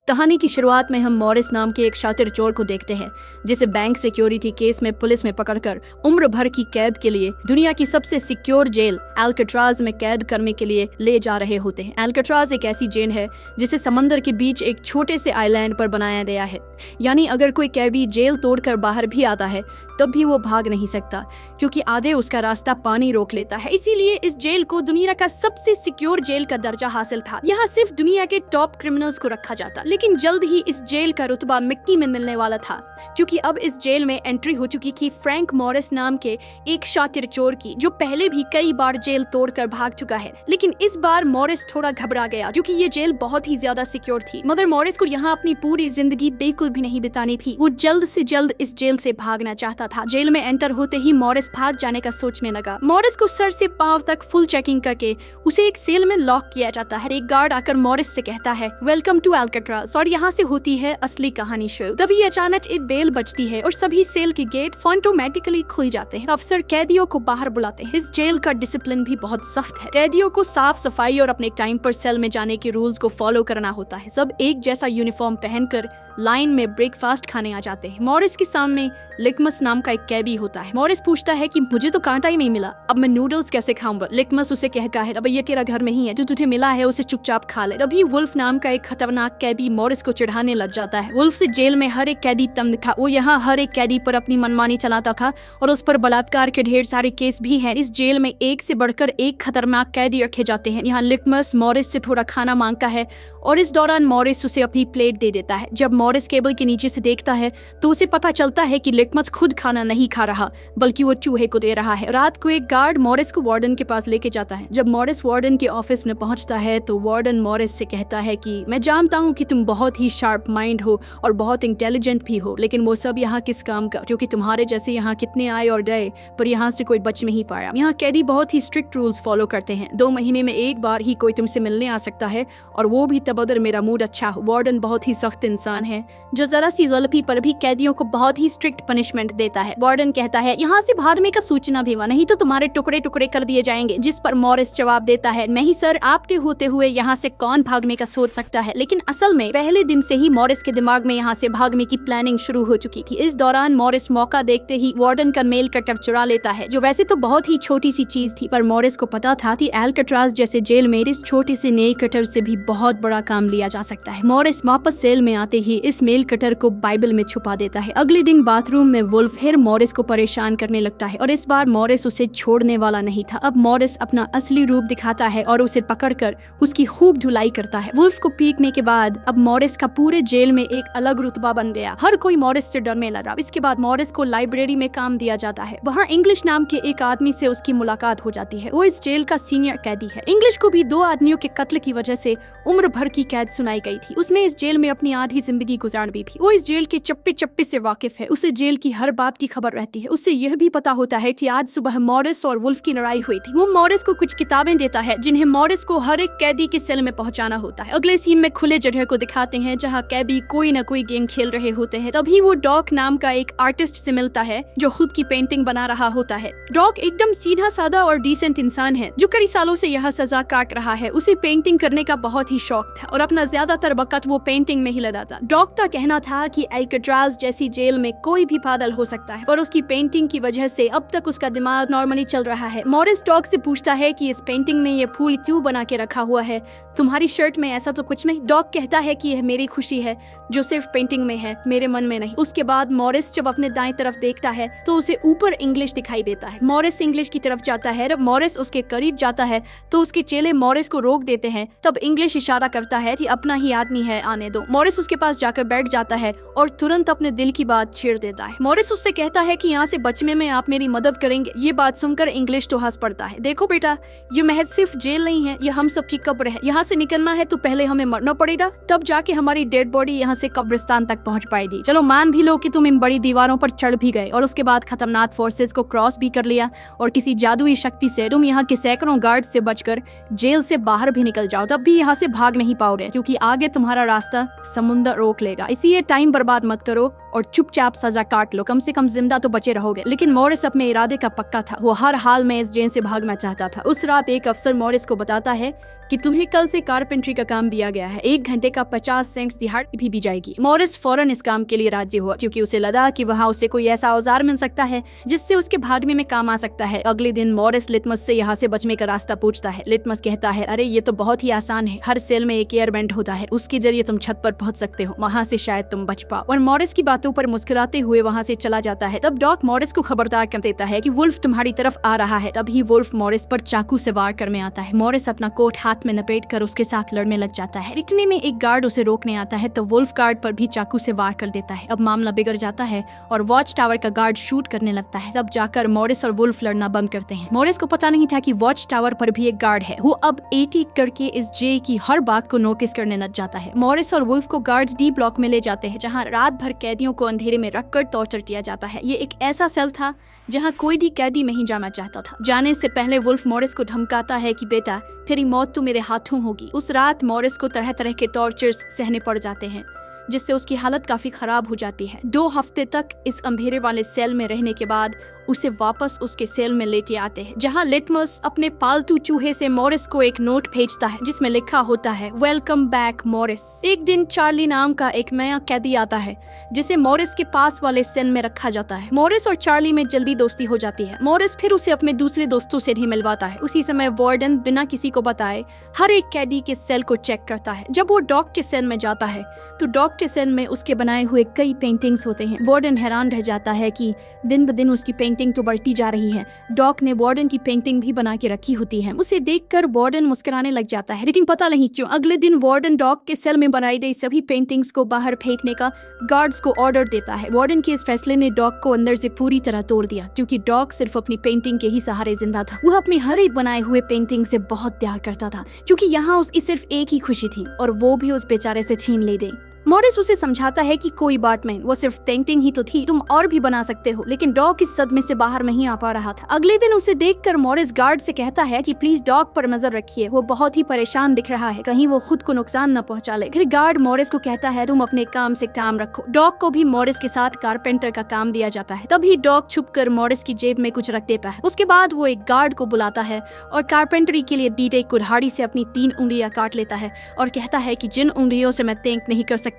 कहानी की शुरुआत में हम मॉरिस नाम के एक शातिर चोर को देखते हैं जिसे बैंक सिक्योरिटी केस में पुलिस में पकड़कर उम्र भर की कैद के लिए दुनिया की सबसे सिक्योर जेल अल्काट्राज में कैद करने के लिए ले जा रहे होते हैं। अल्काट्राज एक ऐसी जेल है जिसे समंदर के बीच एक छोटे से आइलैंड पर बनाया गया है, यानी अगर कोई कैदी जेल तोड़कर बाहर भी आता है तब भी वो भाग नहीं सकता क्योंकि आधे उसका रास्ता पानी रोक लेता है। इसीलिए इस जेल को दुनिया का सबसे सिक्योर जेल का दर्जा हासिल था। यहाँ सिर्फ दुनिया के टॉप क्रिमिनल्स को रखा जाता, लेकिन जल्द ही इस जेल का रुतबा मिट्टी में मिलने वाला था क्योंकि अब इस जेल में एंट्री हो चुकी थी फ्रैंक मॉरिस नाम के एक शातिर चोर की, जो पहले भी कई बार जेल तोड़कर भाग चुका है। लेकिन इस बार मॉरिस थोड़ा घबरा गया क्योंकि ये जेल बहुत ही ज्यादा सिक्योर थी, मगर मॉरिस को यहाँ अपनी पूरी जिंदगी बिल्कुल भी नहीं बितानी थी। वो जल्द से जल्द इस जेल से भागना चाहता था। जेल में एंटर होते ही मॉरिस भाग जाने का सोचने लगा। मॉरिस को सर से पांव तक फुल चेकिंग करके उसे एक सेल में लॉक किया जाता है। एक गार्ड आकर मॉरिस से कहता है, वेलकम टू अल्काट्राज, और यहाँ से होती है असली कहानी शुरू। तभी अचानक एक बेल बजती है और सभी सेल के गेट ऑटोमेटिकली खुल जाते हैं। अफसर कैदियों को बाहर बुलाते हैं। इस जेल का डिसिप्लिन भी बहुत सख्त है। कैदियों को साफ सफाई और अपने टाइम पर सेल में जाने के रूल्स को फॉलो करना होता है। सब एक जैसा यूनिफॉर्म पहनकर लाइन में ब्रेकफास्ट खाने आ जाते हैं। मॉरिस के सामने लिटमस नाम का एक कैदी होता है। मॉरिस पूछता है कि मुझे तो कांटा ही नहीं मिला, अब मैं नूडल्स कैसे खाऊंगा? लिटमस उसे कहता है, अब ये तेरा घर में ही है, जो तुझे मिला है उसे चुपचाप खा ले। तभी वुल्फ नाम का एक खतरनाक कैदी मॉरिस को चिढ़ाने लग जाता है। वुल्फ से जेल में हर एक कैदी तंग था। वो यहाँ हर एक कैदी पर अपनी मनमानी चलाता था और उस पर बलात्कार के ढेर सारे केस भी हैं। इस जेल में एक से बढ़कर एक खतरनाक कैदी रखे जाते हैं। यहाँ लिटमस मॉरिस से थोड़ा खाना मांगता है और इस दौरान मॉरिस उसे अपनी प्लेट दे देता है। जब मॉरिस केबल के नीचे से देखता है तो उसे पता चलता है कि लिटमस खुद खाना नहीं खा रहा बल्कि वो चूहे को दे रहा है। रात को एक गार्ड मॉरिस को वार्डन के पास लेके जाता है। जब मॉरिस वार्डन के ऑफिस में पहुंचता है तो वार्डन मॉरिस से कहता है कि मैं जानता हूँ कि तुम बहुत ही शार्प माइंड हो और बहुत इंटेलिजेंट भी हो, लेकिन वो सब यहाँ किस काम का, क्योंकि तुम्हारे जैसे यहाँ कितने आए और गए पर यहाँ से कोई बच नहीं पाया। यहाँ कैदी बहुत ही स्ट्रिक्ट रूल्स फॉलो करते हैं। 2 महीने में एक बार ही कोई तुमसे मिलने आ सकता है और वो भी तब अगर मेरा मूड अच्छा हो। वार्डन बहुत ही सख्त इंसान है जो जरा सी गलती पर भी कैदियों को बहुत ही स्ट्रिक्ट पनिशमेंट देता है। वार्डन कहता है, यहाँ से भागने का सूचना भी हुआ, नहीं तो तुम्हारे टुकड़े टुकड़े कर दिए जाएंगे। जिस पर मॉरिस जवाब देता है, नहीं सर, आपके होते हुए यहाँ से कौन भागने का सोच सकता है। लेकिन असल में पहले दिन से ही मॉरिस के दिमाग में यहाँ से भागने की प्लानिंग शुरू हो चुकी थी। इस दौरान मॉरिस मौका देखते ही वार्डन का मेल कटर चुरा लेता है, जो वैसे तो बहुत ही छोटी सी चीज थी, पर मॉरिस को पता था कि अल्काट्राज जैसे जेल में इस छोटे से नेल कटर से भी बहुत बड़ा काम लिया जा सकता है। मॉरिस वापस सेल में आते ही इस मेल कटर को बाइबल में छुपा देता है। अगले दिन बाथरूम में वुल्फ फिर मॉरिस को परेशान करने लगता है और इस बार मॉरिस उसे छोड़ने वाला नहीं था। अब मॉरिस अपना असली रूप दिखाता है और उसे पकड़कर उसकी खूब धुलाई करता है। वुल्फ को पीटने के बाद अब मॉरिस का पूरे जेल में एक अलग रुतबा बन गया। हर कोई मॉरिस से डरने लगा। इसके बाद मॉरिस को लाइब्रेरी में काम दिया जाता है। वहाँ इंग्लिश नाम के एक आदमी से उसकी मुलाकात हो जाती है। वो इस जेल का सीनियर कैदी है। इंग्लिश को भी 2 आदमियों के कत्ल की वजह से उम्र भर की कैद सुनाई गई थी। उसने इस जेल में अपनी आधी जिंदगी गुजारी थी। वो इस जेल के चप्पे चप्पे से वाकिफ है। उसे जेल की हर बात की खबर रहती है। उससे यह भी पता होता है कि आज सुबह मॉरिस और वुल्फ की लड़ाई हुई थी। वो मॉरिस को कुछ किताबें देता है जिन्हें मॉरिस को हर एक कैदी के सेल में पहुंचाना होता है। अगले सीन में खुले जगह को दिखाते हैं जहां कैदी कोई न कोई गेम खेल रहे होते हैं। तभी वो डॉक नाम का एक आर्टिस्ट से मिलता है जो खुद की पेंटिंग बना रहा होता है। डॉक एकदम सीधा साधा और डिसेंट इंसान है जो कई सालों से यह सजा काट रहा है। उसे पेंटिंग करने का बहुत ही शौक था और अपना ज्यादातर वक्त वो पेंटिंग में ही लगाता। डॉक का कहना था कि अल्काट्राज जैसी जेल में कोई भी पागल हो सकता है और उसकी पेंटिंग की वजह से अब तक उसका दिमाग नॉर्मली चल रहा है। मॉरिस डॉग से पूछता है कि इस पेंटिंग में ये फूल क्यों बना के रखा हुआ है, तुम्हारी शर्ट में ऐसा तो कुछ नहीं। डॉग कहता है कि यह मेरी खुशी है जो सिर्फ पेंटिंग में है, मेरे मन में नहीं। उसके बाद मॉरिस जब अपने दाएं तरफ देखता है तो उसे ऊपर इंग्लिश दिखाई देता है। मॉरिस इंग्लिश की तरफ जाता है। जब मॉरिस उसके करीब जाता है तो उसके चेले मॉरिस को रोक देते हैं। तब इंग्लिश इशारा करता है कि अपना ही आदमी है, आने दो। मॉरिस उसके पास जाकर बैठ जाता है और तुरंत अपने दिल की बात छेड़ देता है। मॉरिस उससे कहता है कि यहाँ से बचने में आप मेरी मदद करेंगे। ये बात सुनकर इंग्लिश तो हंस पड़ता है। देखो बेटा, ये महज सिर्फ जेल नहीं है, ये हम सब की कब्र है। यहाँ से निकलना है तो पहले हमें मरना पड़ेगा, तब जाके हमारी डेड बॉडी यहाँ से कब्रिस्तान तक पहुँच पाएगी। चलो मान भी लो कि तुम इन बड़ी दीवारों पर चढ़ भी गए और उसके बाद खतरनाक फोर्सेस को क्रॉस भी कर लिया और किसी जादुई शक्ति से तुम यहाँ के सैकड़ों गार्ड से बचकर जेल से बाहर भी निकल जाओ, तब भी यहाँ से भाग नहीं पाओगे क्योंकि आगे तुम्हारा रास्ता समुंदर रोक लेगा। इसीलिए टाइम बर्बाद मत करो और चुपचाप सजा काट लो, कम से कम जिंदा तो बचे रहोगे। लेकिन मॉरिस अपने इरादे का पक्का था। वो हर हाल में इस जेल से भागना चाहता था। उस रात एक अफसर मॉरिस को बताता है कि तुम्हें कल से कारपेंट्री का काम दिया गया है, 1 घंटे का 50 सेंट्स दिहाड़ी भी जाएगी। मॉरिस फौरन इस काम के लिए राजी हुआ क्योंकि उसे लगा कि वहाँ उसे कोई ऐसा औजार मिल सकता है जिससे उसके भागने में काम आ सकता है। अगले दिन मॉरिस लिटमस से यहाँ से बचने का रास्ता पूछता है। लिटमस कहता है, अरे ये तो बहुत ही आसान है, हर सेल में एक एयर वेंट होता है, उसके जरिए तुम छत पर पहुंच सकते हो, वहाँ से शायद तुम बच पाओ। और मॉरिस की बातों पर मुस्कुराते हुए वहाँ से चला जाता है। तब डॉक मॉरिस को खबरदार कर देता है कि वुल्फ तुम्हारी तरफ आ रहा है। तभी वुल्फ मॉरिस पर चाकू से वार करने आता है। मॉरिस अपना कोट हाथ में लपेट कर उसके साथ लड़ने लग जाता है। इतने में एक गार्ड उसे रोकने आता है तो वुल्फ गार्ड पर भी चाकू से वार कर देता है। अब मामला बिगड़ जाता है और वॉच टावर का गार्ड शूट करने लगता है। तब जाकर मॉरिस और वुल्फ लड़ना बंद करते हैं। मॉरिस को पता नहीं था कि वॉच टावर पर भी एक गार्ड है। वो अब 80 करके इस जे की हर बात को नोटिस करने लग जाता है। मॉरिस और वुल्फ को गार्ड्स डी ब्लॉक में ले जाते हैं जहाँ रात भर कैदियों को अंधेरे में रखकर टॉर्चर किया जाता है। ये एक ऐसा सेल था जहाँ कोई भी कैदी नहीं जाना चाहता था। जाने से पहले वुल्फ मॉरिस को धमकाता है कि बेटा तेरी मौत तो मेरे हाथों होगी। उस रात मॉरिस को तरह तरह के टॉर्चर्स सहने पड़ जाते हैं जिससे उसकी हालत काफी खराब हो जाती है। 2 हफ्ते तक इस अंधेरे वाले सेल में रहने के बाद उसे वापस उसके सेल में लेके आते हैं जहां लिटमस अपने पालतू चूहे से मॉरिस को एक नोट भेजता है जिसमें लिखा होता है, वेलकम बैक मॉरिस। एक दिन चार्ली नाम का एक नया कैदी आता है जिसे मॉरिस के पास वाले सेल में रखा जाता है। मॉरिस और चार्ली में जल्दी दोस्ती हो जाती है। मॉरिस फिर उसे अपने दूसरे दोस्तों से भी मिलवाता है। उसी समय वार्डन बिना किसी को बताए हर एक कैदी के सेल को चेक करता है। जब वो डॉक के सेल में जाता है तो डॉक के सेल में उसके बनाए हुए कई पेंटिंग्स होते हैं। वार्डन हैरान रह जाता है कि दिन ब दिन उसकी पेंटिंग तो बढ़ती जा रही है। डॉक ने वार्डन की पेंटिंग भी बना के रखी होती है। उसे देखकर वार्डन मुस्कुराने लग जाता है, लेकिन पता नहीं क्यों अगले दिन वार्डन डॉक के सेल में बनाई गई सभी पेंटिंग्स को बाहर फेंकने का गार्ड्स को ऑर्डर देता है। वार्डन के इस फैसले ने डॉक को अंदर से पूरी तरह तोड़ दिया क्योंकि डॉक सिर्फ अपनी पेंटिंग के ही सहारे जिंदा था। वह अपनी हर एक बनाए हुए पेंटिंग से बहुत प्यार करता था क्योंकि यहाँ उसकी सिर्फ एक ही खुशी थी और वो भी उस बेचारे से छीन ले गई। मॉरिस उसे समझाता है कि कोई बात नहीं, वो सिर्फ पेंटिंग ही तो थी, तुम और भी बना सकते हो। लेकिन डॉग इस सदमे से बाहर नहीं आ पा रहा था। अगले दिन उसे देखकर मॉरिस गार्ड से कहता है कि प्लीज डॉग पर नजर रखिए, वो बहुत ही परेशान दिख रहा है, कहीं वो खुद को नुकसान न पहुंचा ले। फिर गार्ड मॉरिस को कहता है तुम अपने काम से काम रखो। डॉग को भी मॉरिस के साथ कारपेंटर का काम दिया जाता है। तभी डॉग छुपकर मॉरिस की जेब में कुछ रख देता है। उसके बाद वो एक गार्ड को बुलाता है और कारपेंटरी के लिए दी गई कुल्हाड़ी से अपनी 3 उंगलियां काट लेता है और कहता है कि जिन उंगलियों से मैं तेंक नहीं कर सकता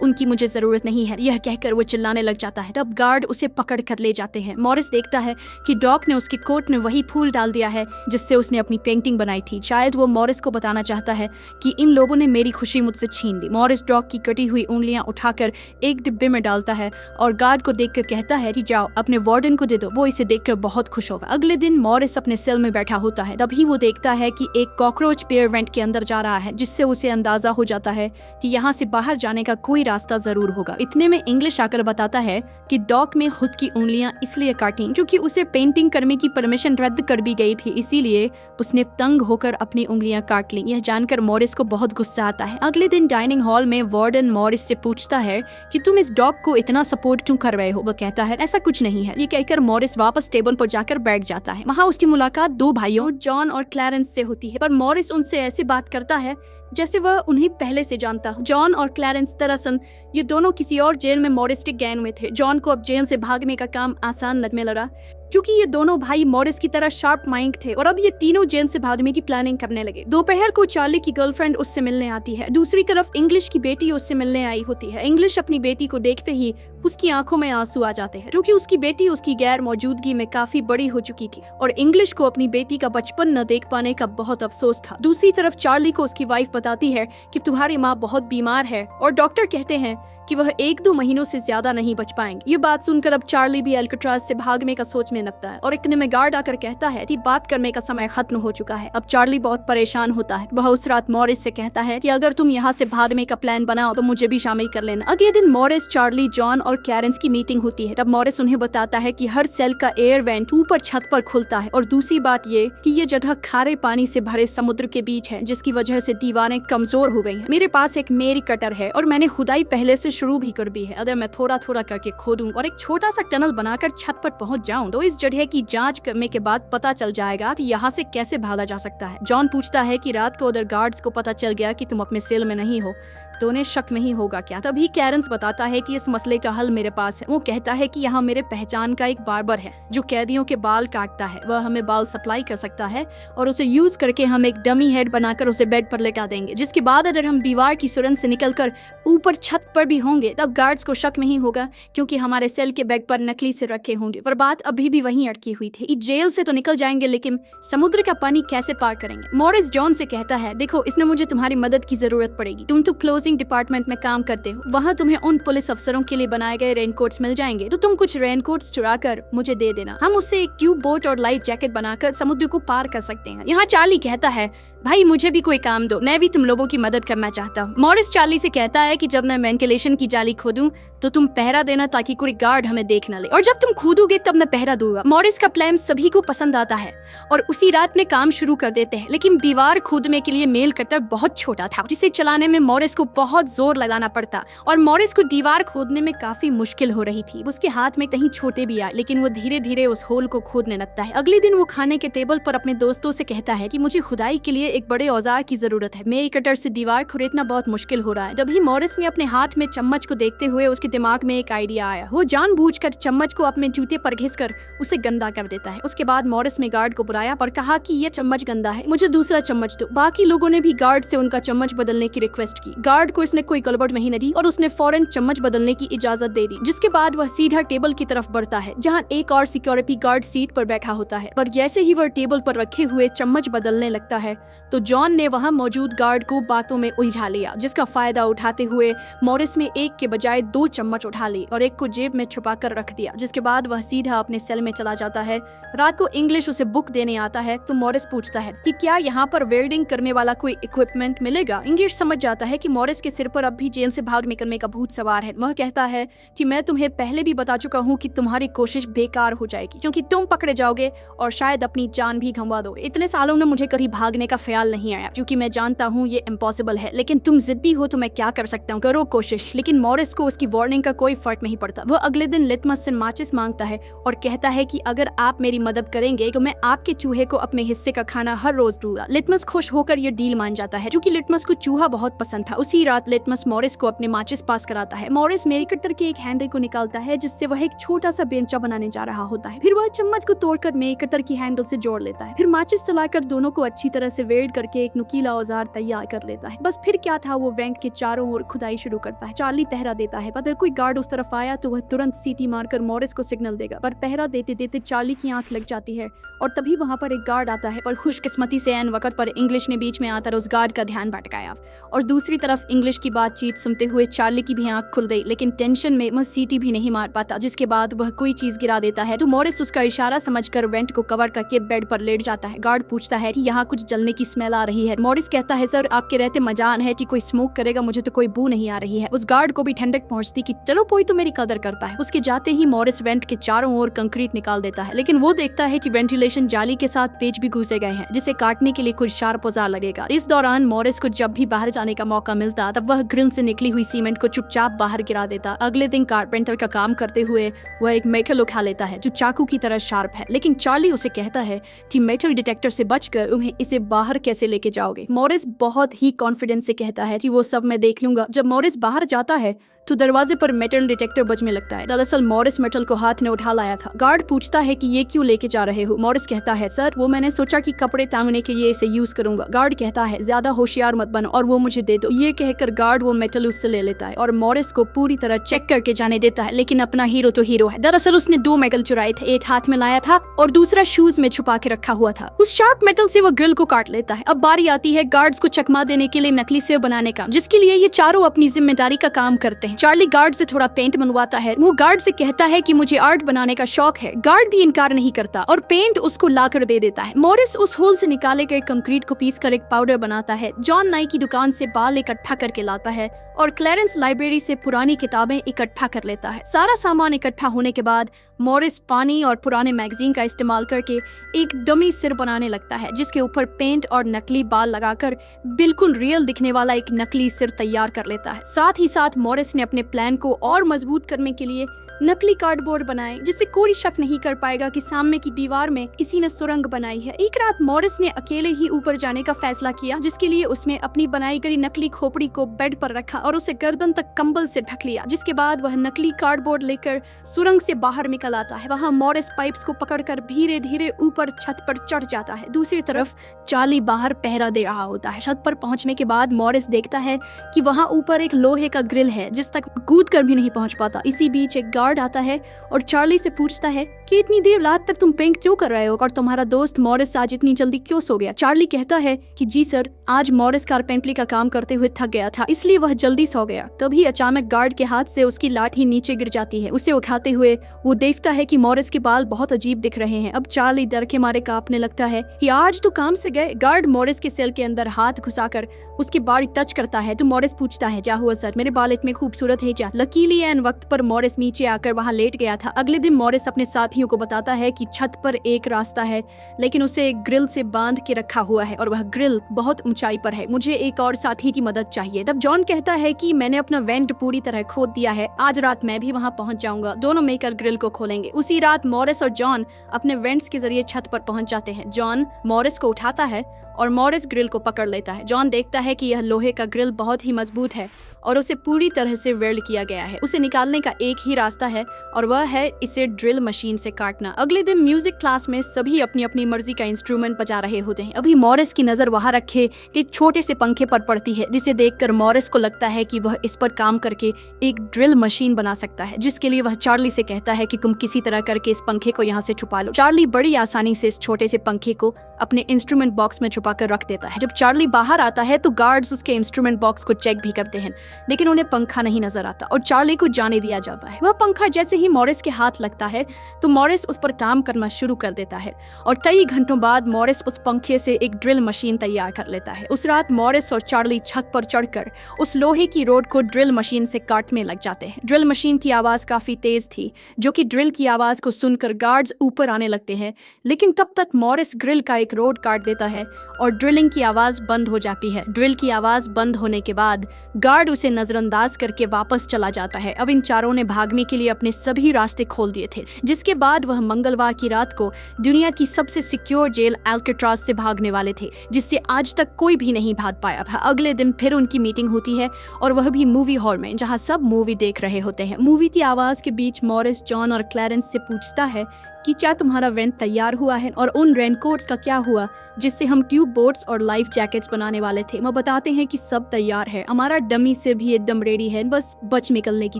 उनकी मुझे जरूरत नहीं है। यह कहकर वो चिल्लाने लग जाता है। तब गार्ड उसे पकड़ कर ले जाते हैं। मॉरिस देखता है कि डॉग ने उसके कोट में वही फूल डाल दिया है जिससे उसने अपनी पेंटिंग बनाई थी। शायद वो मॉरिस को बताना चाहता है कि इन लोगों ने मेरी खुशी मुझसे छीन ली। मॉरिस डॉग की कटी हुई उंगलियां उठाकर एक डिब्बे में डालता है और गार्ड को देखकर कहता है कि जाओ अपने वार्डन को दे दो, वो इसे देखकर बहुत खुश होगा। अगले दिन मॉरिस अपने सेल में बैठा होता है। तभी वो देखता है कि एक कॉकरोच पेयर वेंट के अंदर जा रहा है जिससे उसे अंदाजा हो जाता है कि यहाँ से बाहर जाने का कोई रास्ता जरूर होगा। इतने में इंग्लिश आकर बताता है कि डॉग में खुद की उंगलियां इसलिए काटी क्योंकि उसे पेंटिंग करने की परमिशन रद्द कर दी गई थी, इसीलिए उसने तंग होकर अपनी उंगलियां काट ली। यह जानकर मॉरिस को बहुत गुस्सा आता है। अगले दिन डाइनिंग हॉल में वार्डन मॉरिस से पूछता है कि तुम इस डॉग को इतना सपोर्ट क्यों कर रहे हो। वह कहता है ऐसा कुछ नहीं है। ये कहकर मॉरिस वापस टेबल पर जाकर बैठ जाता है। वहाँ उसकी मुलाकात 2 भाइयों जॉन और क्लैरेंस से होती है, पर मॉरिस उनसे ऐसी बात करता है जैसे वह उन्हें पहले से जानता हो। जॉन और क्लैरेंस दरअसल ये दोनों किसी और जेल में मॉरिस के गैंग में थे। जॉन को अब जेल से भागने का काम आसान लगने लगा क्योंकि ये दोनों भाई मॉरिस की तरह शार्प माइंड थे और अब ये तीनों जेल से भागने की प्लानिंग करने लगे। दोपहर को चार्ली की गर्लफ्रेंड उससे मिलने आती है। दूसरी तरफ इंग्लिश की बेटी उससे मिलने आई होती है। इंग्लिश अपनी बेटी को देखते ही उसकी आंखों में आंसू आ जाते हैं क्योंकि उसकी बेटी उसकी गैर मौजूदगी में काफी बड़ी हो चुकी थी और इंग्लिश को अपनी बेटी का बचपन न देख पाने का बहुत अफसोस था। दूसरी तरफ चार्ली को उसकी वाइफ बताती है कि तुम्हारी माँ बहुत बीमार है और डॉक्टर कहते हैं कि वह 1-2 महीनों से ज्यादा नहीं बच पाएंगे। ये बात सुनकर अब चार्ली भी अल्काट्राज से भागने का सोचने लगता है और इतने में गार्ड आकर कहता है कि बात करने का समय खत्म हो चुका है। अब चार्ली बहुत परेशान होता है। वह उस रात मॉरिस से कहता है कि अगर तुम यहाँ से भागने का प्लान बनाओ तो मुझे भी शामिल कर लेना। अगले दिन मॉरिस, चार्ली, जॉन और क्लैरेंस की मीटिंग होती है। तब मॉरिस उन्हें बताता है कि हर सेल का एयर वेंट ऊपर छत पर खुलता है और दूसरी बात ये कि ये जगह खारे पानी से भरे समुद्र के बीच है जिसकी वजह से दीवारें कमजोर हो गई हैं। मेरे पास एक मेरी कटर है और मैंने खुदाई पहले से शुरू भी कर दी है। अगर मैं थोड़ा थोड़ा करके खोदूं और एक छोटा सा टनल बनाकर छत पर पहुंच जाऊं तो इस जगह की जांच करने के बाद पता चल जाएगा कि यहाँ से कैसे भागा जा सकता है। जॉन पूछता है कि रात को अदर गार्ड्स को पता चल गया कि तुम अपने सेल में नहीं हो तो उन्हें शक नहीं होगा क्या? तभी कैरेंस बताता है कि इस मसले का हल मेरे पास है। वो कहता है कि यहाँ मेरे पहचान का एक बार्बर है जो कैदियों के बाल काटता है। वह हमें बाल सप्लाई कर सकता है और उसे यूज करके हम एक डमी हेड बनाकर उसे बेड पर लेटा देंगे, जिसके बाद अगर हम दीवार की सुरंग से निकलकर ऊपर छत पर भी होंगे तब गार्ड्स को शक नहीं होगा, क्योंकि हमारे सेल के बैग पर नकली से रखे होंगे। पर बात अभी भी वहीं अटकी हुई थी। जेल से तो निकल जाएंगे, लेकिन समुद्र का पानी कैसे पार करेंगे? मॉरिस जॉन से कहता है, देखो इसमें मुझे तुम्हारी मदद की जरूरत पड़ेगी। तुम तो क्लोजिंग डिपार्टमेंट में काम करते हो, वहाँ तुम्हें उन पुलिस अफसरों के लिए बनाए गए रेनकोट्स मिल जाएंगे, तो तुम कुछ रेनकोट्स चुरा कर मुझे दे देना। हम उससे एक ट्यूब बोट और लाइफ जैकेट बनाकर समुद्र को पार कर सकते हैं। यहाँ चार्ली कहता है, भाई मुझे भी कोई काम दो, मैं भी तुम लोगों की मदद करना चाहता हूँ। मॉरिस चार्ली से कहता है कि जब मैं वेंटिलेशन की जाली खोदूं तो तुम पहरा देना ताकि कोई गार्ड हमें देख न ले, और जब तुम खोदोगे तब मैं पहरा दूंगा। मॉरिस का प्लान सभी को पसंद आता है और उसी रात में काम शुरू कर देते हैं, लेकिन दीवार खोदने के लिए मेल कटर बहुत छोटा था, जिसे चलाने में मॉरिस को बहुत जोर लगाना पड़ता और मॉरिस को दीवार खोदने में काफी मुश्किल हो रही थी। उसके हाथ में कहीं छोटे भी आए, लेकिन वो धीरे धीरे उस होल को खोदने लगता है। अगले दिन वो खाने के टेबल पर अपने दोस्तों से कहता है कि मुझे खुदाई के लिए एक बड़े औजार की जरूरत है, मेल कटर से दीवार खोदना बहुत मुश्किल हो रहा है। तभी मॉरिस ने अपने हाथ में चम्मच को देखते हुए उसके दिमाग में एक आइडिया आया। वो जानबूझकर चम्मच को अपने जूते पर घिसकर उसे गंदा कर देता है। उसके बाद मॉरिस ने गार्ड को बुलाया और कहा कि ये चम्मच गंदा है, मुझे दूसरा चम्मच दो। बाकी लोगों ने भी गार्ड से उनका चम्मच बदलने की रिक्वेस्ट की। गार्ड को इसने कोई गड़बड़ नहीं लगी और उसने फौरन चम्मच बदलने की इजाजत दे दी, जिसके बाद वह सीधा टेबल की तरफ बढ़ता है जहाँ एक और सिक्योरिटी गार्ड सीट पर बैठा होता है। पर जैसे ही वह टेबल पर रखे हुए चम्मच बदलने लगता है तो जॉन ने वहाँ मौजूद गार्ड को बातों में उलझा लिया, जिसका फायदा उठाते हुए मॉरिस ने एक के बजाय 2 चम्मच उठा ली और एक को जेब में छुपा कर रख दिया, जिसके बाद वह सीधा अपने सेल में चला जाता है। रात को इंग्लिश उसे बुक देने आता है तो मॉरिस पूछता है कि क्या यहाँ पर वेल्डिंग करने वाला कोई इक्विपमेंट मिलेगा। इंग्लिश समझ जाता है कि मॉरिस के सिर पर अब भी जेल से बाहर निकलने का भूत सवार है। वह कहता है कि मैं तुम्हें पहले भी बता चुका हूँ कि तुम्हारी कोशिश बेकार हो जाएगी, क्योंकि तुम पकड़े जाओगे और शायद अपनी जान भी गंवा दो। इतने सालों में मुझे कभी भागने का ख्याल नहीं आया, क्योंकि मैं जानता हूँ ये इम्पॉसिबल है, लेकिन तुम जिद्दी हो तो मैं क्या कर सकता हूँ, करो कोशिश। लेकिन मॉरिस को उसकी वार्निंग का कोई फर्क नहीं पड़ता। वह अगले दिन लिटमस से माचिस मांगता है और कहता है कि अगर आप मेरी मदद करेंगे तो मैं आपके चूहे को अपने हिस्से का खाना हर रोज दूंगा। लिटमस खुश होकर ये डील मान जाता है, क्योंकि लिटमस को चूहा बहुत पसंद था। उसी रात लिटमस मॉरिस को अपने माचिस पास कराता है। मॉरिस मेरी कटर के एक हैंडल को निकालता है जिससे वह एक छोटा सा बेंचा बनाने जा रहा होता है। फिर वह चम्मच को तोड़कर मेरी कटर की हैंडल से जोड़ लेता है। फिर माचिस चलाकर दोनों को अच्छी तरह से वेल्ड करके एक नुकीला औजार तैयार कर लेता है। बस फिर क्या था, वो वेंट के चारों ओर खुदाई शुरू करता है। चार्ली पहरा देता है, अगर कोई गार्ड उस तरफ आया तो वह तुरंत सीटी मारकर मॉरिस को सिग्नल देगा, पर पहरा देते देते चार्ली की आंख लग जाती है और तभी वहाँ पर एक गार्ड आता है। पर खुशकिस्मती से एन वक्त पर इंग्लिश ने बीच में आकर उस गार्ड का ध्यान भटकाया और दूसरी तरफ इंग्लिश की बातचीत सुनते हुए चार्ली की भी आंख खुल गई, लेकिन टेंशन में वह सीटी भी नहीं मार पाता, जिसके बाद वह कोई चीज गिरा देता है तो मॉरिस उसका इशारा समझकर वेंट को कवर करके बेड पर लेट जाता है। गार्ड पूछता है कि यहाँ कुछ जलने की स्मेल आ रही है। मॉरिस कहता है, सर आपके रहते मजान है कि कोई स्मोक करेगा, मुझे तो कोई बू नहीं आ रही है। उस गार्ड को भी ठंडक पहुंचती कि चलो कोई तो मेरी कदर करता है। उसके जाते ही मॉरिस वेंट के चारों ओर कंक्रीट निकाल देता है, लेकिन वो देखता है कि वेंटिलेशन जाली के साथ पेच भी घुसे गए हैं, जिसे काटने के लिए कुछ शार्प औजार लगेगा। इस दौरान मॉरिस को जब भी बाहर जाने का मौका मिलता तब वह ग्रिल से निकली हुई सीमेंट को चुपचाप बाहर गिरा देता। अगले दिन कारपेंटर का काम करते हुए वह एक मेटल उठा लेता है जो चाकू की तरह शार्प है, लेकिन चार्ली उसे कहता है कि मेटल डिटेक्टर से बचकर उन्हें इसे बाहर कैसे लेके जाओगे। मॉरिस बहुत ही कॉन्फिडेंस से कहता है कि वो सब मैं देख लूंगा। जब मॉरिस बाहर जाता है तो दरवाजे पर मेटल डिटेक्टर बजने लगता है। दरअसल मॉरिस मेटल को हाथ में उठा लाया था। गार्ड पूछता है कि ये क्यों लेके जा रहे हो। मॉरिस कहता है, सर वो मैंने सोचा कि कपड़े टांगने के लिए इसे यूज करूंगा। गार्ड कहता है, ज्यादा होशियार मत बनो और वो मुझे दे दो। ये कहकर गार्ड वो मेटल उससे ले लेता है और मॉरिस को पूरी तरह चेक करके जाने देता है, लेकिन अपना हीरो तो हीरो है। दरअसल उसने 2 मेटल चुराए थे, एक हाथ में लाया था और दूसरा शूज में छुपा के रखा हुआ था। उस शार्प मेटल से वो ग्रिल को काट लेता है। अब बारी आती है गार्ड्स को चकमा देने के लिए नकली सेब बनाने का, जिसके लिए ये चारों अपनी जिम्मेदारी का काम करते हैं। चार्ली गार्ड से थोड़ा पेंट मनवाता है। वो गार्ड से कहता है कि मुझे आर्ट बनाने का शौक है। गार्ड भी इनकार नहीं करता और पेंट उसको लाकर दे देता है। मॉरिस उस होल से निकाले गए कंक्रीट को पीस कर एक पाउडर बनाता है। जॉन नाई की दुकान से बाल इकट्ठा करके लाता है और क्लैरेंस लाइब्रेरी से पुरानी किताबें इकट्ठा कर लेता है। सारा सामान इकट्ठा होने के बाद मॉरिस पानी और पुराने मैगजीन का इस्तेमाल करके एक डमी सिर बनाने लगता है, जिसके ऊपर पेंट और नकली बाल लगाकर बिल्कुल रियल दिखने वाला एक नकली सिर तैयार कर लेता है। साथ ही साथ मॉरिस ने ने अपने प्लान को और मजबूत करने के लिए नकली कार्डबोर्ड बनाए, जिससे कोई शक नहीं कर पाएगा कि सामने की दीवार में किसी ने सुरंग बनाई है। एक रात मॉरिस ने अकेले ही ऊपर जाने का फैसला किया, जिसके लिए उसने अपनी बनाई गई नकली खोपड़ी को बेड पर रखा और उसे गर्दन तक कंबल से ढक लिया। जिसके बाद वह नकली कार्डबोर्ड लेकर सुरंग से बाहर निकल आता है। वहाँ मॉरिस पाइप्स को पकड़कर धीरे धीरे ऊपर छत पर चढ़ जाता है। दूसरी तरफ चार्ली बाहर पहरा दे रहा होता है। छत पर पहुंचने के बाद मॉरिस देखता है कि वहाँ ऊपर एक लोहे का ग्रिल है जिस तक कूद कर भी नहीं पहुंच पाता। इसी बीच एक गार्ड आता है और चार्ली से पूछता है कि इतनी देर रात तक तुम पेंट क्यों कर रहे हो और तुम्हारा दोस्त मॉरिस आज इतनी जल्दी क्यों सो गया। चार्ली कहता है कि जी सर, आज मॉरिस कारपेंटरी का काम करते हुए थक गया था, इसलिए वह जल्दी सो गया। तभी अचानक गार्ड के हाथ से उसकी लाठी नीचे गिर जाती है। उसे उठाते हुए वो देखता है कि मॉरिस के बाल बहुत अजीब दिख रहे हैं। अब चार्ली डर के मारे कांपने लगता है कि आज तो काम से गए। गार्ड मॉरिस के सेल के अंदर हाथ घुसाकर उसके बाल टच करता है तो मॉरिस पूछता है, क्या हुआ सर, मेरे बाल इतने खूबसूरत है क्या। लकीली एन वक्त पर मॉरिस नीचे आकर वहाँ लेट गया था। अगले दिन मॉरिस अपने साथियों को बताता है कि छत पर एक रास्ता है, लेकिन उसे एक ग्रिल से बांध के रखा हुआ है और वह ग्रिल बहुत ऊंचाई पर है। मुझे एक और साथी की मदद चाहिए। तब जॉन कहता है कि मैंने अपना वेंट पूरी तरह खोद दिया है, आज रात मैं भी वहाँ पहुँच जाऊंगा। दोनों मिलकर ग्रिल को खोलेंगे। उसी रात मॉरिस और जॉन अपने वेंट्स के जरिए छत पर पहुंच जाते हैं। जॉन मॉरिस को उठाता है और मॉरिस ग्रिल को पकड़ लेता है। जॉन देखता है कि यह लोहे का ग्रिल बहुत ही मजबूत है और उसे पूरी तरह से वेल्ड किया गया है। उसे निकालने का एक ही रास्ता है और वह है इसे ड्रिल मशीन से काटना। अगले दिन म्यूजिक क्लास में सभी अपनी अपनी मर्जी का इंस्ट्रूमेंट बजा रहे होते हैं। अभी मॉरिस की नजर वहां रखे एक छोटे से पंखे पर पड़ती है, जिसे देखकर मॉरिस को लगता है कि वह इस पर काम करके एक ड्रिल मशीन बना सकता है, जिसके लिए वह चार्ली से कहता है कि तुम किसी तरह करके इस पंखे को यहाँ से छुपा लो। चार्ली बड़ी आसानी से इस छोटे से पंखे को अपने इंस्ट्रूमेंट बॉक्स में छुपा कर रख देता है। जब चार्ली बाहर आता है तो गार्ड्स उसके इंस्ट्रूमेंट बॉक्स को चेक भी करते हैं, लेकिन उन्हें पंखा नहीं नजर आता और चार्ली को जाने दिया जाता है। वह पंखा जैसे ही मॉरिस के हाथ लगता है तो मॉरिस उस पर काम करना शुरू कर देता है और कई घंटों बाद मॉरिस उस पंखे से एक ड्रिल मशीन तैयार कर लेता है। उस रात मॉरिस और चार्ली छत पर चढ़कर उस लोहे की रोड को ड्रिल मशीन से काटने लग जाते हैं। ड्रिल मशीन की आवाज काफी तेज थी, जो कि ड्रिल की आवाज को सुनकर गार्ड्स ऊपर आने लगते हैं, लेकिन तब तक मॉरिस ग्रिल का एक रोड काट देता है और ड्रिलिंग की आवाज बंद हो जाती है। ड्रिल की आवाज बंद होने के बाद गार्ड उसे नजरअंदाज करके वापस चला जाता है। अब इन चारों ने भागने के लिए अपने सभी रास्ते खोल दिए थे, जिसके बाद वह मंगलवार की रात को दुनिया की सबसे सिक्योर जेल अल्काट्राज से भागने वाले थे, जिससे आज तक कोई भी नहीं भाग पाया था। अगले दिन फिर उनकी मीटिंग होती है और वह भी मूवी हॉल में, जहां सब मूवी देख रहे होते हैं। मूवी की आवाज के बीच मॉरिस जॉन और क्लैरेंस से पूछता है कि क्या तुम्हारा वेंट तैयार हुआ है और उन रेनकोट्स का क्या हुआ जिससे हम ट्यूब बोट्स और लाइफ जैकेट्स बनाने वाले थे। वो बताते हैं कि सब तैयार है, हमारा डमी से भी एकदम रेडी है, बस बच निकलने की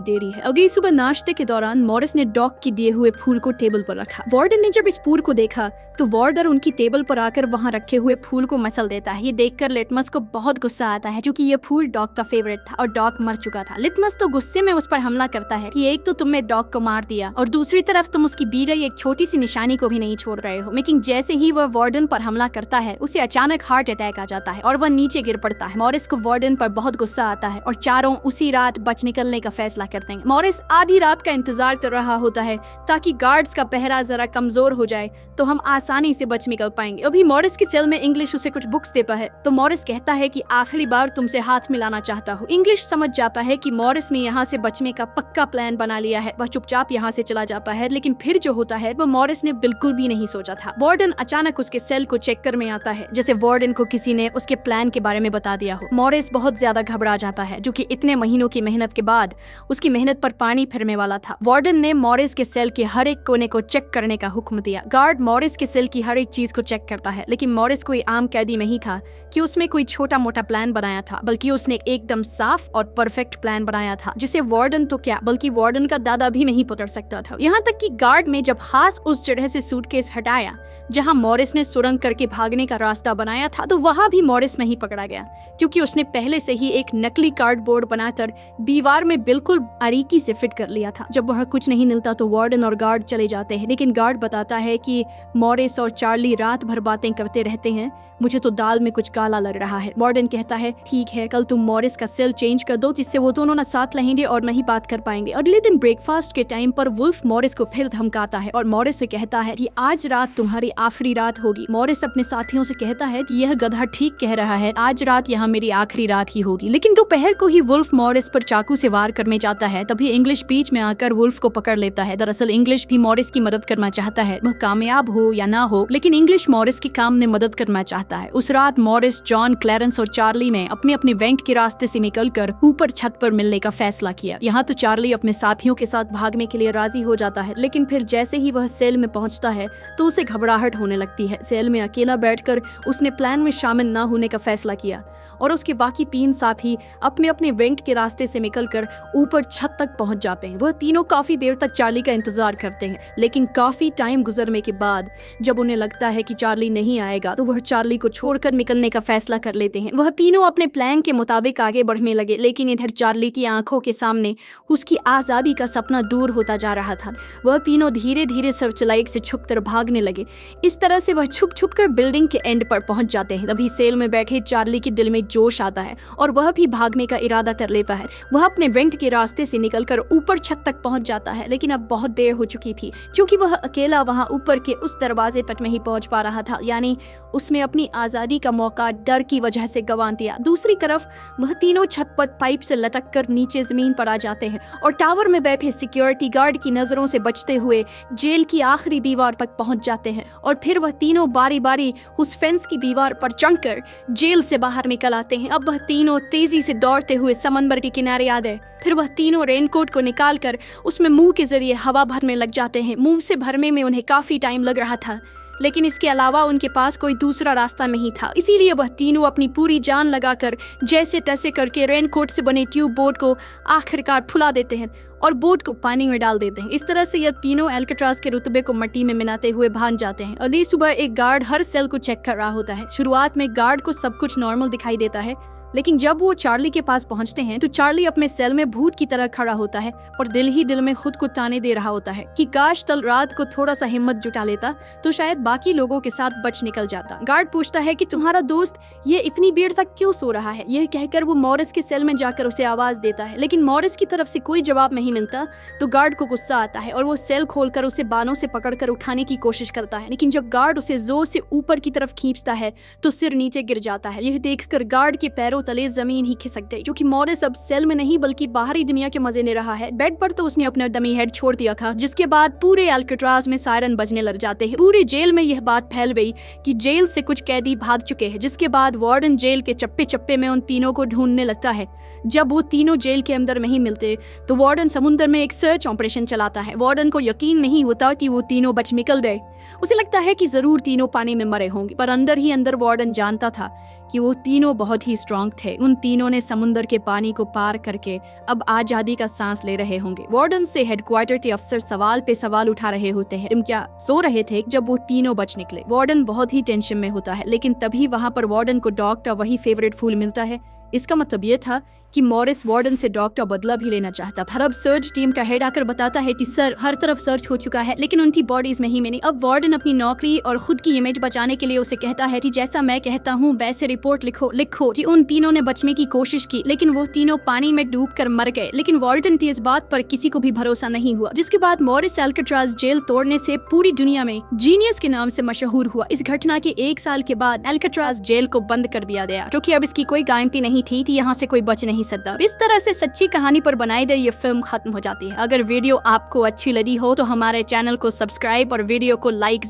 देरी है। अगली सुबह नाश्ते के दौरान मॉरिस ने डॉग की दिए हुए फूल को टेबल पर रखा। वार्डन ने जब इस फूल को देखा तो वार्डन उनकी टेबल पर आकर वहाँ रखे हुए फूल को मसल देता है। ये देखकर लिटमस को बहुत गुस्सा आता है, क्योंकि ये फूल डॉग का फेवरेट था और डॉग मर चुका था। लिटमस तो गुस्से में उस पर हमला करता है कि एक तो तुमने डॉग को मार दिया और दूसरी तरफ तुम उसकी दी गई एक छोटी सी निशानी को भी नहीं छोड़ रहे हो। लेकिन जैसे ही वह वार्डन पर हमला करता है, उसे अचानक हार्ट अटैक आ जाता है और वह नीचे गिर पड़ता है। मॉरिस को वार्डन पर बहुत गुस्सा आता है और चारों उसी रात बच निकलने का फैसला करते हैं। मॉरिस आधी रात का इंतजार कर रहा होता है ताकि गार्ड्स का पहरा जरा कमजोर हो जाए तो हम आसानी से बच निकल पाएंगे। अभी मॉरिस की सेल में इंग्लिश उसे कुछ बुक्स देता है तो मॉरिस कहता है कि आखिरी बार तुमसे हाथ मिलाना चाहता हूँ। इंग्लिश समझ जाता है कि मॉरिस ने यहाँ से बचने का पक्का प्लान बना लिया है। वह चुपचाप यहाँ से चला जाता है, लेकिन फिर जो होता है वह मॉरिस ने बिल्कुल भी नहीं सोचा था। वार्डन अचानक उसके सेल को चेक कर में आता है, जैसे वार्डन को किसी ने उसके प्लान के बारे में बता दिया हो। मॉरिस बहुत ज्यादा घबरा जाता है, जो कि इतने महीनों की मेहनत के बाद उसकी मेहनत पर पानी फिरने वाला था। वार्डन ने मॉरिस के सेल के हर एक कोने को चेक करने का हुक्म दिया। गार्ड मॉरिस के सेल की हर एक चीज को चेक करता है, लेकिन मॉरिस कोई आम कैदी नहीं था कि उसमें कोई छोटा मोटा प्लान बनाया था, बल्कि उसने एकदम साफ और परफेक्ट प्लान बनाया था, जिसे वार्डन तो क्या बल्कि वार्डन का दादा भी नहीं पकड़ सकता था। यहाँ तक कि गार्ड ने जब हाथ उस जगह से सूटकेस हटाया जहां मॉरिस ने सुरंग करके भागने का रास्ता बनाया था, तो वहां भी मॉरिस नहीं पकड़ा गया, क्योंकि उसने पहले से ही एक नकली कार्डबोर्ड बनाकर दीवार में बिल्कुल बारीकी से फिट कर लिया था। जब वह कुछ नहीं मिलता तो वार्डन और गार्ड चले जाते हैं, लेकिन गार्ड बताता है कि मॉरिस और चार्ली रात भर बातें करते रहते हैं, मुझे तो दाल में कुछ काला लग रहा है। वार्डन कहता है ठीक है, कल तुम मॉरिस का सेल चेंज कर दो, जिससे वो दोनों ना साथ रहेंगे और नहीं बात कर पाएंगे। अगले दिन ब्रेकफास्ट के टाइम पर वुल्फ मॉरिस को फिर धमकाता है और मॉरिस से कहता है कि आज रात तुम्हारी आखिरी रात होगी। मॉरिस अपने साथियों से कहता है कि यह गधा ठीक कह रहा है, आज रात यहाँ मेरी आखिरी रात ही होगी। लेकिन दोपहर को ही वुल्फ मॉरिस पर चाकू से वार करने जाता है। तभी इंग्लिश बीच में आकर वुल्फ को पकड़ लेता है। दरअसल इंग्लिश भी मॉरिस की मदद करना चाहता है, वह कामयाब हो या ना हो, लेकिन इंग्लिश मॉरिस के काम में मदद करना चाहता है। उस रात मॉरिस, जॉन, क्लैरेंस और चार्ली ने अपने अपने बैंक के रास्ते से निकलकर ऊपर छत पर मिलने का फैसला किया। यहाँ तो चार्ली अपने साथियों के साथ भागने के लिए राजी हो जाता है, लेकिन फिर जैसे ही वह सेल में पहुंचता है तो उसे घबराहट होने लगती है। सेल में अकेला बैठकर उसने प्लान में शामिल न होने का फैसला किया और उसके बाकी 3 साथी अपने अपने बैंक के रास्ते से निकलकर ऊपर छत तक पहुंच जाते हैं। वह तीनों काफी देर तक चार्ली का इंतजार करते हैं, लेकिन काफी टाइम गुजरने के बाद जब उन्हें लगता है कि चार्ली नहीं आएगा तो वह चार्ली को छोड़कर निकलने का फैसला कर लेते हैं। वह तीनों अपने प्लान के मुताबिक आगे बढ़ने लगे, लेकिन इधर चार्ली की आंखों के सामने उसकी आजादी का सपना दूर होता जा रहा था। वह तीनों धीरे धीरे सर्चलाइट से छुपकर भागने लगे। इस तरह से वह छुप छुप कर बिल्डिंग के एंड पर पहुंच जाते हैं। तभी सेल में बैठे चार्ली के दिल में जोश आता है और वह भी भागने का इरादा कर लेता है। वह अपने वेंट के रास्ते से निकलकर ऊपर छत तक पहुंच जाता है, लेकिन अब बहुत देर हो चुकी थी क्योंकि वह अकेला वहां ऊपर के उस दरवाजे तक नहीं पहुंच पा रहा था। यानी उसने अपनी आजादी का मौका डर की वजह से गंवा दिया। दूसरी तरफ वह तीनों छत पर पाइप से लटक कर नीचे जमीन पर आ जाते हैं और टावर में बैठे सिक्योरिटी गार्ड की नजरों से बचते हुए जेल की आखिरी दीवार तक पहुंच जाते हैं। और फिर वह तीनों बारी बारी उस फेंस की दीवार पर चढ़कर जेल से बाहर निकल आते हैं। अब वह तीनों तेजी से दौड़ते हुए समंदर के किनारे आ गए। फिर वह तीनों रेनकोट को निकालकर उसमें मुंह के जरिए हवा भरने लग जाते हैं। मुंह से भरने में उन्हें काफी टाइम लग रहा था, लेकिन इसके अलावा उनके पास कोई दूसरा रास्ता नहीं था। इसीलिए वह तीनों अपनी पूरी जान लगाकर जैसे तैसे करके रेनकोट से बने ट्यूब बोट को आखिरकार फुला देते हैं और बोट को पानी में डाल देते हैं। इस तरह से यह तीनों एल्काट्राज के रुतबे को मिट्टी में मिलाते हुए भाग जाते हैं। अगली सुबह एक गार्ड हर सेल को चेक कर रहा होता है। शुरुआत में गार्ड को सब कुछ नॉर्मल दिखाई देता है, लेकिन जब वो चार्ली के पास पहुंचते हैं तो चार्ली अपने सेल में भूत की तरह खड़ा होता है और दिल ही दिल में खुद को ताने दे रहा होता है कि काश कल रात को थोड़ा सा हिम्मत जुटा लेता तो शायद बाकी लोगों के साथ बच निकल जाता। गार्ड पूछता है कि तुम्हारा दोस्त ये इतनी देर तक क्यों सो रहा है। यह कहकर वो मॉरिस के सेल में जाकर उसे आवाज देता है, लेकिन मॉरिस की तरफ से कोई जवाब नहीं मिलता। तो गार्ड को गुस्सा आता है और वो सेल खोलकर उसे बालों से पकड़कर उठाने की कोशिश करता है, लेकिन जब गार्ड उसे जोर से ऊपर की तरफ खींचता है तो सिर नीचे गिर जाता है। यह देखकर गार्ड के पैरों तले जमीन ही खिसक गई, क्योंकि मॉरिस अब सेल में नहीं बल्कि बाहरी दुनिया के मजे ले रहा है। बेड पर तो उसने अपना डमी हेड छोड़ दिया था, जिसके बाद पूरे अल्काट्राज में सायरन बजने लग जाते हैं। पूरे जेल में यह बात फैल गई कि जेल से कुछ कैदी भाग चुके हैं, जिसके बाद वार्डन जेल के चप्पे चप्पे में उन तीनों को ढूंढने लगता है। जब वो तीनों जेल के अंदर नहीं मिलते तो वार्डन समुद्र में एक सर्च ऑपरेशन चलाता है। वार्डन को यकीन नहीं होता कि वो तीनों बच निकल गए। उसे लगता है कि जरूर तीनों पानी में मरे होंगे, पर अंदर ही अंदर वार्डन जानता था कि वो तीनों बहुत ही स्ट्रांग थे। उन तीनों ने समुद्र के पानी को पार करके अब आजादी का सांस ले रहे होंगे। वार्डन से हेडक्वार्टर के अफसर सवाल पे सवाल उठा रहे होते हैं, तुम क्या सो रहे थे जब वो तीनों बच निकले। वार्डन बहुत ही टेंशन में होता है, लेकिन तभी वहां पर वार्डन को डॉग का वही फेवरेट फूल मिलता है। इसका मतलब ये था कि मॉरिस वार्डन से डॉग का बदला भी लेना चाहता था। अब सर्च टीम का हेड आकर बताता है कि सर हर तरफ सर्च हो चुका है, लेकिन उनकी बॉडीज में ही मिली। अब वार्डन अपनी नौकरी और खुद की इमेज बचाने के लिए उसे कहता है कि जैसा मैं कहता हूँ वैसे रिपोर्ट लिखो कि उन तीनों ने बचने की कोशिश की, लेकिन वो तीनों पानी में डूब कर मर गए। लेकिन वार्डन की इस बात पर किसी को भी भरोसा नहीं हुआ, जिसके बाद मॉरिस अल्काट्राज जेल तोड़ने से पूरी दुनिया में जीनियस के नाम से मशहूर हुआ। इस घटना के 1 साल के बाद अल्काट्राज जेल को बंद कर दिया गया, क्योंकि अब इसकी कोई गारंटी नहीं थी कि यहाँ से कोई बच नहीं सकता। इस तरह से सच्ची कहानी पर बनाई गई ये फिल्म खत्म हो जाती है। अगर वीडियो आपको अच्छी लगी हो तो हमारे चैनल को सब्सक्राइब और वीडियो को लाइक